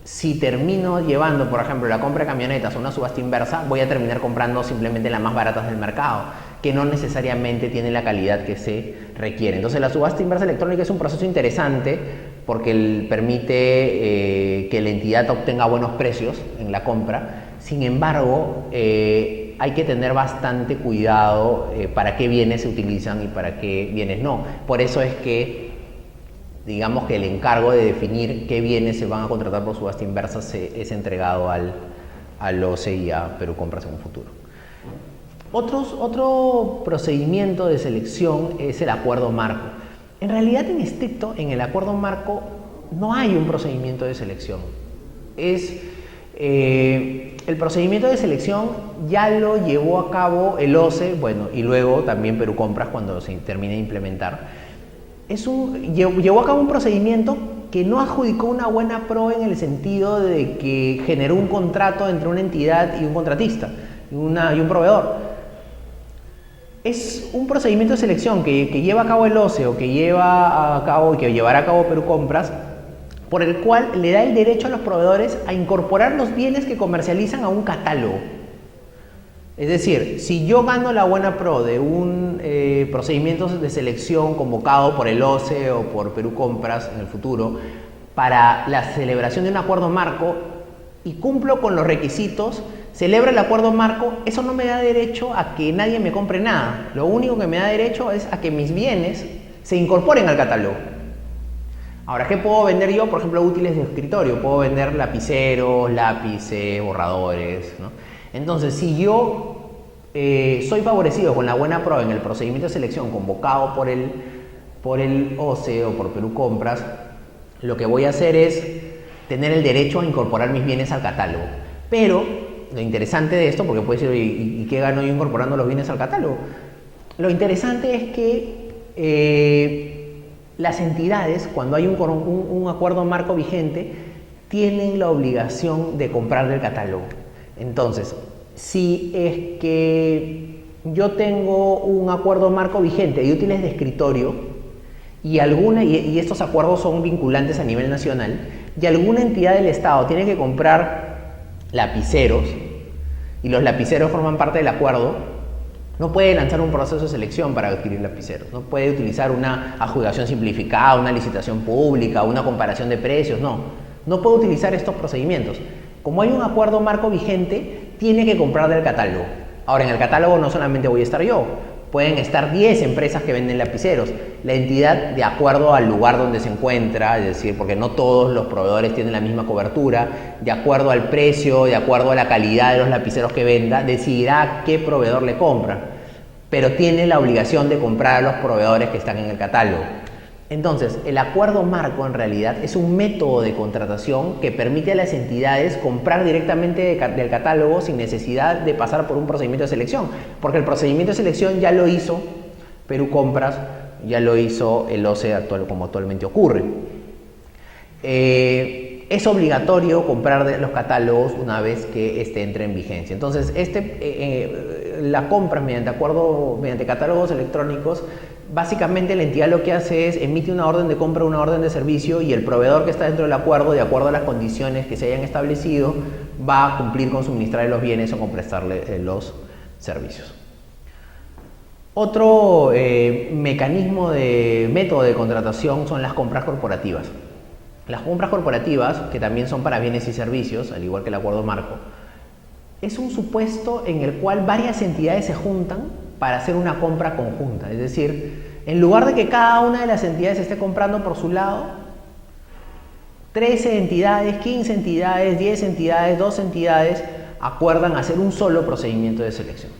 Si termino llevando, por ejemplo, la compra de camionetas a una subasta inversa, voy a terminar comprando simplemente las más baratas del mercado, que no necesariamente tiene la calidad que se requiere. Entonces la subasta inversa electrónica es un proceso interesante porque permite que la entidad obtenga buenos precios en la compra. Sin embargo, hay que tener bastante cuidado para qué bienes se utilizan y para qué bienes no. Por eso es que, digamos que el encargo de definir qué bienes se van a contratar por subasta inversa es entregado al OCE y a Perú Compras en un futuro. Otro procedimiento de selección es el acuerdo marco. En realidad, en estricto, en el acuerdo marco no hay un procedimiento de selección. El procedimiento de selección ya lo llevó a cabo el OCE, bueno, y luego también Perú Compras cuando se termine de implementar. Llevó a cabo un procedimiento que no adjudicó una buena pro en el sentido de que generó un contrato entre una entidad y un contratista y un proveedor. Es un procedimiento de selección que lleva a cabo el OCE o que llevará a cabo Perú Compras, por el cual le da el derecho a los proveedores a incorporar los bienes que comercializan a un catálogo. Es decir, si yo gano la buena pro de un procedimiento de selección convocado por el OCE o por Perú Compras en el futuro para la celebración de un acuerdo marco y cumplo con los requisitos, celebra el acuerdo marco, eso no me da derecho a que nadie me compre nada. Lo único que me da derecho es a que mis bienes se incorporen al catálogo. Ahora, ¿qué puedo vender yo? Por ejemplo, útiles de escritorio. Puedo vender lapiceros, lápices, borradores, ¿no? Entonces, si yo soy favorecido con la buena pro en el procedimiento de selección convocado por el OCE o por Perú Compras, lo que voy a hacer es tener el derecho a incorporar mis bienes al catálogo. Pero lo interesante de esto, porque puede decir, ¿y qué gano yo incorporando los bienes al catálogo? Lo interesante es que las entidades, cuando hay un acuerdo marco vigente, tienen la obligación de comprar del catálogo. Entonces, si es que yo tengo un acuerdo marco vigente de útiles de escritorio y estos acuerdos son vinculantes a nivel nacional, y alguna entidad del Estado tiene que comprar lapiceros y los lapiceros forman parte del acuerdo, no puede lanzar un proceso de selección para adquirir lapiceros, no puede utilizar una adjudicación simplificada, una licitación pública, una comparación de precios, no no puede utilizar estos procedimientos. Como hay un acuerdo marco vigente, tiene que comprar del catálogo. Ahora, en el catálogo no solamente voy a estar yo, pueden estar 10 empresas que venden lapiceros. La entidad, de acuerdo al lugar donde se encuentra, es decir, porque no todos los proveedores tienen la misma cobertura, de acuerdo al precio, de acuerdo a la calidad de los lapiceros que venda, decidirá qué proveedor le compra, pero tiene la obligación de comprar a los proveedores que están en el catálogo. Entonces, el acuerdo marco en realidad es un método de contratación que permite a las entidades comprar directamente del catálogo sin necesidad de pasar por un procedimiento de selección, porque el procedimiento de selección ya lo hizo Perú Compras, ya lo hizo el OCE actual, como actualmente ocurre. Es obligatorio comprar de los catálogos una vez que entre en vigencia. Entonces, la compra mediante catálogos electrónicos, básicamente la entidad lo que hace es emite una orden de compra, una orden de servicio, y el proveedor que está dentro del acuerdo, de acuerdo a las condiciones que se hayan establecido, va a cumplir con suministrarle los bienes o con prestarle los servicios. Otro método de contratación son las compras corporativas. Las compras corporativas, que también son para bienes y servicios, al igual que el acuerdo marco, es un supuesto en el cual varias entidades se juntan para hacer una compra conjunta. Es decir, en lugar de que cada una de las entidades esté comprando por su lado, 13 entidades, 15 entidades, 10 entidades, 2 entidades acuerdan hacer un solo procedimiento de selección.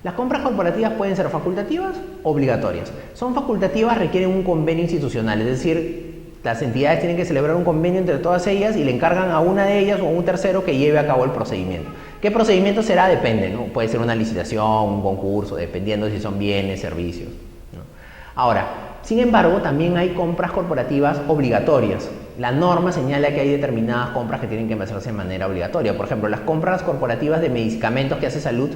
Las compras corporativas pueden ser facultativas o obligatorias. Son facultativas, requieren un convenio institucional, es decir, las entidades tienen que celebrar un convenio entre todas ellas y le encargan a una de ellas o a un tercero que lleve a cabo el procedimiento. ¿Qué procedimiento será? Depende, ¿no? Puede ser una licitación, un concurso, dependiendo si son bienes, servicios, ¿no? Ahora, sin embargo, también hay compras corporativas obligatorias. La norma señala que hay determinadas compras que tienen que hacerse de manera obligatoria. Por ejemplo, las compras corporativas de medicamentos que hace Salud,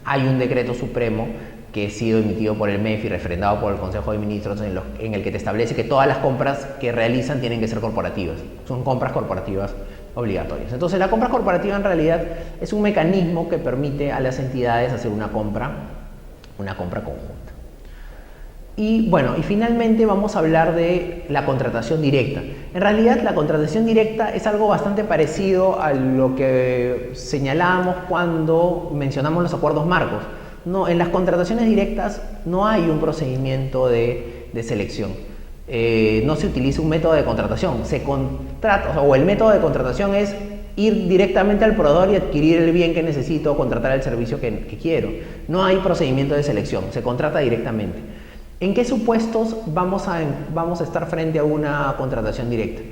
hay un decreto supremo que ha sido emitido por el MEF y refrendado por el Consejo de Ministros en el que te establece que todas las compras que realizan tienen que ser corporativas. Son compras corporativas obligatorias. Entonces, la compra corporativa en realidad es un mecanismo que permite a las entidades hacer una compra conjunta. Y bueno, y finalmente vamos a hablar de la contratación directa. En realidad, la contratación directa es algo bastante parecido a lo que señalábamos cuando mencionamos los acuerdos marcos. No, en las contrataciones directas no hay un procedimiento de selección. No se utiliza un método de contratación. Se contrata, o el método de contratación es ir directamente al proveedor y adquirir el bien que necesito o contratar el servicio que quiero. No hay procedimiento de selección, se contrata directamente. ¿En qué supuestos vamos a estar frente a una contratación directa?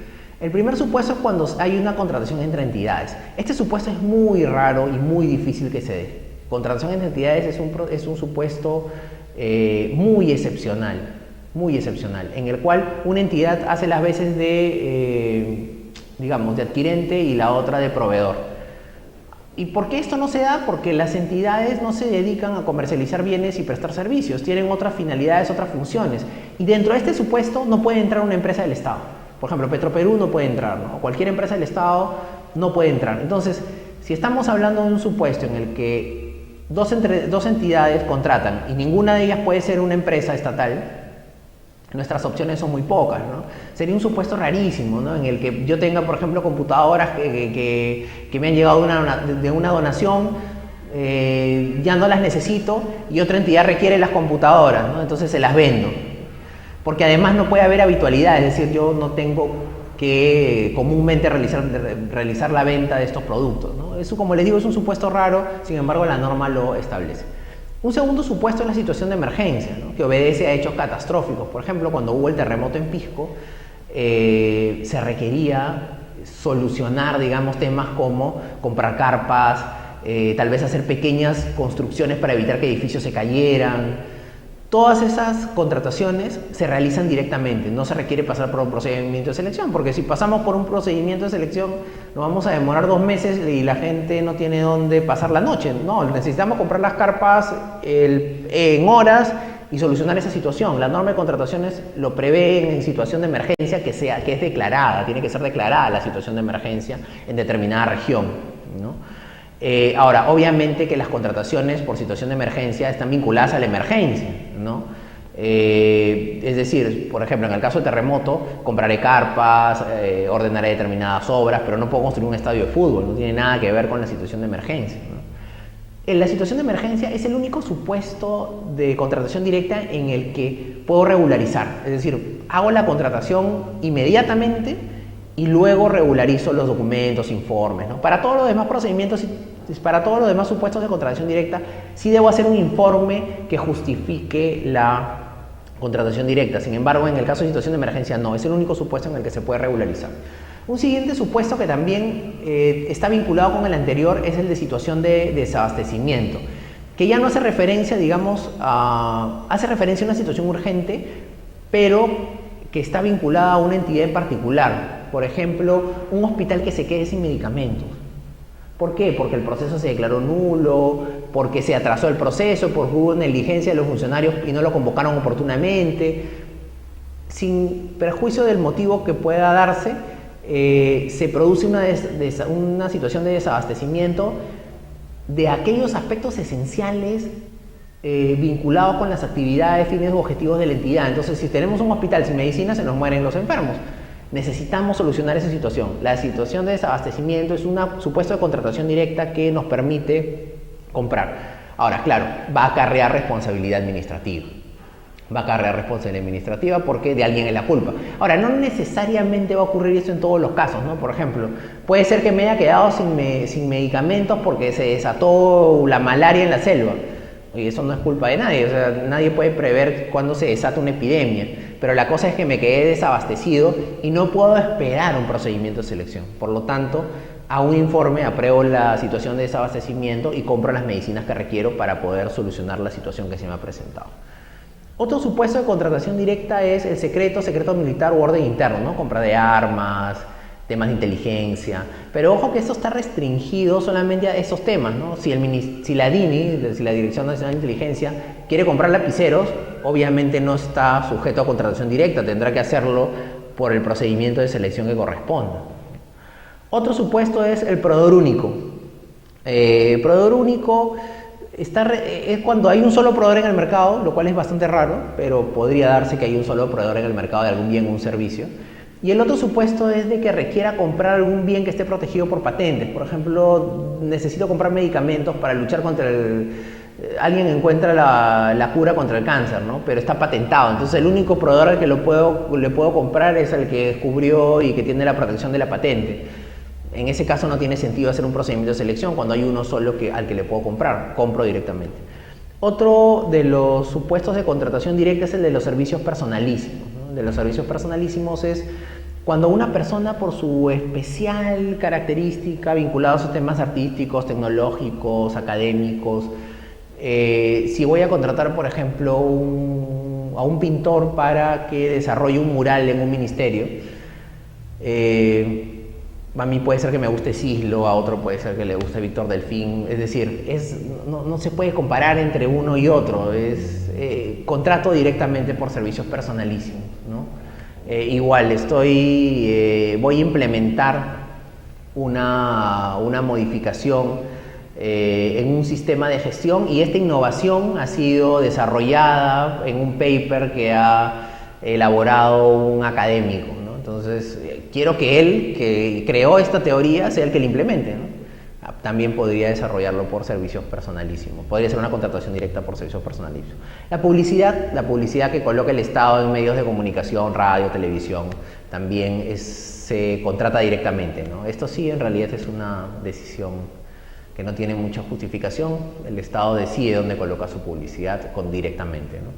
El primer supuesto es cuando hay una contratación entre entidades. Este supuesto es muy raro y muy difícil que se dé. Contratación entre entidades es un supuesto muy excepcional, en el cual una entidad hace las veces de adquirente y la otra de proveedor. ¿Y por qué esto no se da? Porque las entidades no se dedican a comercializar bienes y prestar servicios, tienen otras finalidades, otras funciones. Y dentro de este supuesto no puede entrar una empresa del Estado. Por ejemplo, Petroperú no puede entrar, ¿no? Cualquier empresa del Estado no puede entrar. Entonces, si estamos hablando de un supuesto en el que dos entidades contratan y ninguna de ellas puede ser una empresa estatal, nuestras opciones son muy pocas, ¿no? Sería un supuesto rarísimo, ¿no? En el que yo tenga, por ejemplo, computadoras que me han llegado de una donación, ya no las necesito y otra entidad requiere las computadoras, ¿no? Entonces se las vendo. Porque además no puede haber habitualidad, es decir, yo no tengo que comúnmente realizar la venta de estos productos, ¿no? Eso, como les digo, es un supuesto raro, sin embargo la norma lo establece. Un segundo supuesto es la situación de emergencia, ¿no? Que obedece a hechos catastróficos. Por ejemplo, cuando hubo el terremoto en Pisco, se requería solucionar, temas como comprar carpas, tal vez hacer pequeñas construcciones para evitar que edificios se cayeran. Todas esas contrataciones se realizan directamente, no se requiere pasar por un procedimiento de selección, porque si pasamos por un procedimiento de selección nos vamos a demorar 2 meses y la gente no tiene dónde pasar la noche. No, necesitamos comprar las carpas en horas y solucionar esa situación. La norma de contrataciones lo prevé en situación de emergencia que es declarada, tiene que ser declarada la situación de emergencia en determinada región, ¿no? Ahora, obviamente que las contrataciones por situación de emergencia están vinculadas a la emergencia, ¿no? Es decir, por ejemplo, en el caso del terremoto, compraré carpas, ordenaré determinadas obras, pero no puedo construir un estadio de fútbol, no tiene nada que ver con la situación de emergencia, ¿no? En la situación de emergencia es el único supuesto de contratación directa en el que puedo regularizar, es decir, hago la contratación inmediatamente y luego regularizo los documentos, informes, ¿no? Para todos los demás procedimientos, para todos los demás supuestos de contratación directa, sí debo hacer un informe que justifique la contratación directa. Sin embargo, en el caso de situación de emergencia no, es el único supuesto en el que se puede regularizar. Un siguiente supuesto que también está vinculado con el anterior es el de situación de desabastecimiento, que ya no hace referencia, digamos, hace referencia a una situación urgente, pero que está vinculada a una entidad en particular. Por ejemplo, un hospital que se quede sin medicamentos. ¿Por qué? Porque el proceso se declaró nulo, porque se atrasó el proceso, porque hubo negligencia de los funcionarios y no lo convocaron oportunamente. Sin perjuicio del motivo que pueda darse, se produce una situación de desabastecimiento de aquellos aspectos esenciales vinculados con las actividades, fines u objetivos de la entidad. Entonces, si tenemos un hospital sin medicina, se nos mueren los enfermos. Necesitamos solucionar esa situación. La situación de desabastecimiento es un supuesto de contratación directa que nos permite comprar. Ahora, claro, va a acarrear responsabilidad administrativa. Porque de alguien es la culpa. Ahora, no necesariamente va a ocurrir eso en todos los casos, ¿no? Por ejemplo, puede ser que me haya quedado sin medicamentos porque se desató la malaria en la selva. Y eso no es culpa de nadie, o sea, nadie puede prever cuándo se desata una epidemia, pero la cosa es que me quedé desabastecido y no puedo esperar un procedimiento de selección. Por lo tanto, hago un informe, apruebo la situación de desabastecimiento y compro las medicinas que requiero para poder solucionar la situación que se me ha presentado. Otro supuesto de contratación directa es el secreto militar u orden interno, ¿no? Compra de armas, temas de inteligencia, pero ojo que esto está restringido solamente a esos temas, ¿no? Si la DINI, si la Dirección Nacional de Inteligencia, quiere comprar lapiceros, obviamente no está sujeto a contratación directa, tendrá que hacerlo por el procedimiento de selección que corresponda. Otro supuesto es el proveedor único. Proveedor único es cuando hay un solo proveedor en el mercado, lo cual es bastante raro, pero podría darse que hay un solo proveedor en el mercado de algún bien o un servicio. Y el otro supuesto es de que requiera comprar algún bien que esté protegido por patentes. Por ejemplo, necesito comprar medicamentos para luchar contra alguien encuentra la cura contra el cáncer, ¿no? Pero está patentado. Entonces el único proveedor al que le puedo comprar es el que descubrió y que tiene la protección de la patente. En ese caso no tiene sentido hacer un procedimiento de selección cuando hay uno solo al que le puedo comprar. Compro directamente. Otro de los supuestos de contratación directa es el de los servicios personalísimos, ¿no? De los servicios personalísimos es cuando una persona, por su especial característica vinculada a sus temas artísticos, tecnológicos, académicos, si voy a contratar, por ejemplo, a un pintor para que desarrolle un mural en un ministerio, a mí puede ser que me guste Cislo, a otro puede ser que le guste Víctor Delfín, es decir, no se puede comparar entre uno y otro, contrato directamente por servicios personalísimos, ¿no? Igual, voy a implementar una modificación en un sistema de gestión y esta innovación ha sido desarrollada en un paper que ha elaborado un académico, ¿no? Entonces, quiero que él, que creó esta teoría, sea el que la implemente, ¿no? También podría desarrollarlo por servicios personalísimos. Podría ser una contratación directa por servicios personalísimos. La publicidad que coloca el Estado en medios de comunicación, radio, televisión, también se contrata directamente, ¿no? Esto sí, en realidad es una decisión que no tiene mucha justificación. El Estado decide dónde coloca su publicidad directamente, ¿no?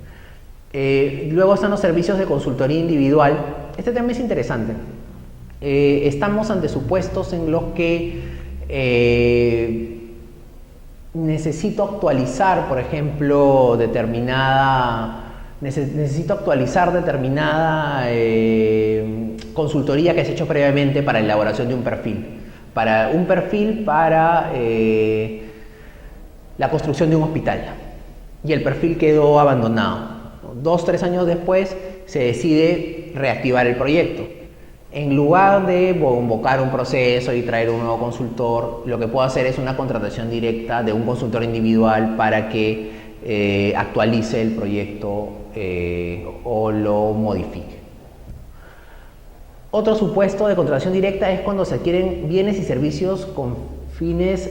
Luego están los servicios de consultoría individual. Este tema es interesante. Estamos ante supuestos en los que necesito actualizar, por ejemplo, determinada consultoría que se ha hecho previamente para la elaboración de un perfil. Para la construcción de un hospital. Y el perfil quedó abandonado. 2-3 años después se decide reactivar el proyecto. En lugar de convocar un proceso y traer un nuevo consultor, lo que puedo hacer es una contratación directa de un consultor individual para que actualice el proyecto o lo modifique. Otro supuesto de contratación directa es cuando se adquieren bienes y servicios con fines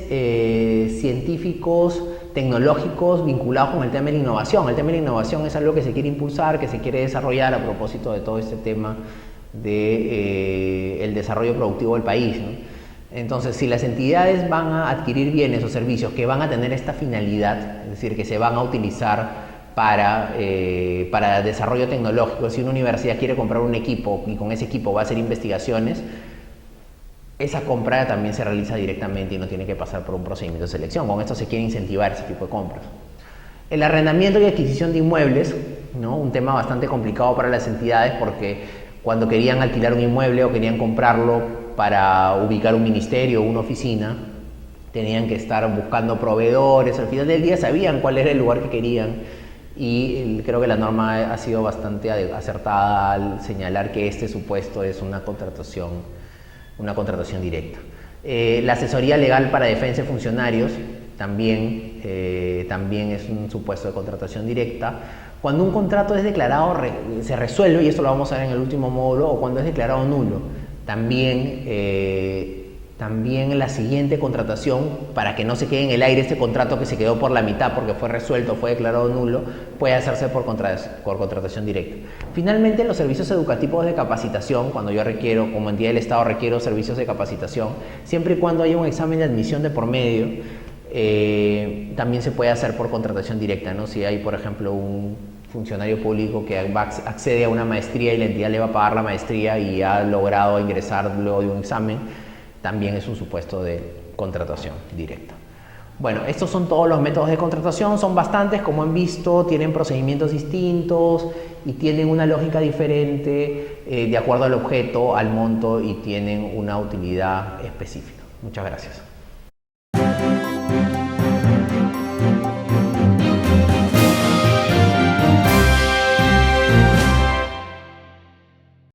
científicos, tecnológicos vinculados con el tema de la innovación. El tema de la innovación es algo que se quiere impulsar, que se quiere desarrollar a propósito de todo este tema del desarrollo productivo del país, ¿no? Entonces, si las entidades van a adquirir bienes o servicios que van a tener esta finalidad, es decir, que se van a utilizar para desarrollo tecnológico, si una universidad quiere comprar un equipo y con ese equipo va a hacer investigaciones, esa compra también se realiza directamente y no tiene que pasar por un procedimiento de selección. Con esto se quiere incentivar ese tipo de compras. El arrendamiento y adquisición de inmuebles, ¿no? Un tema bastante complicado para las entidades porque cuando querían alquilar un inmueble o querían comprarlo para ubicar un ministerio o una oficina, tenían que estar buscando proveedores. Al final del día sabían cuál era el lugar que querían y creo que la norma ha sido bastante acertada al señalar que este supuesto es una contratación directa. La asesoría legal para defensa de funcionarios también es un supuesto de contratación directa. Cuando un contrato es declarado, se resuelve, y esto lo vamos a ver en el último módulo, o cuando es declarado nulo, también la siguiente contratación, para que no se quede en el aire este contrato que se quedó por la mitad porque fue resuelto, fue declarado nulo, puede hacerse por contratación directa. Finalmente, los servicios educativos de capacitación, cuando yo requiero, como entidad del Estado, requiero servicios de capacitación, siempre y cuando haya un examen de admisión de por medio, también se puede hacer por contratación directa, ¿no? Si hay, por ejemplo, un funcionario público que accede a una maestría y la entidad le va a pagar la maestría y ha logrado ingresar luego de un examen, también es un supuesto de contratación directa. Bueno, estos son todos los métodos de contratación, son bastantes, como han visto, tienen procedimientos distintos y tienen una lógica diferente de acuerdo al objeto, al monto y tienen una utilidad específica. Muchas gracias.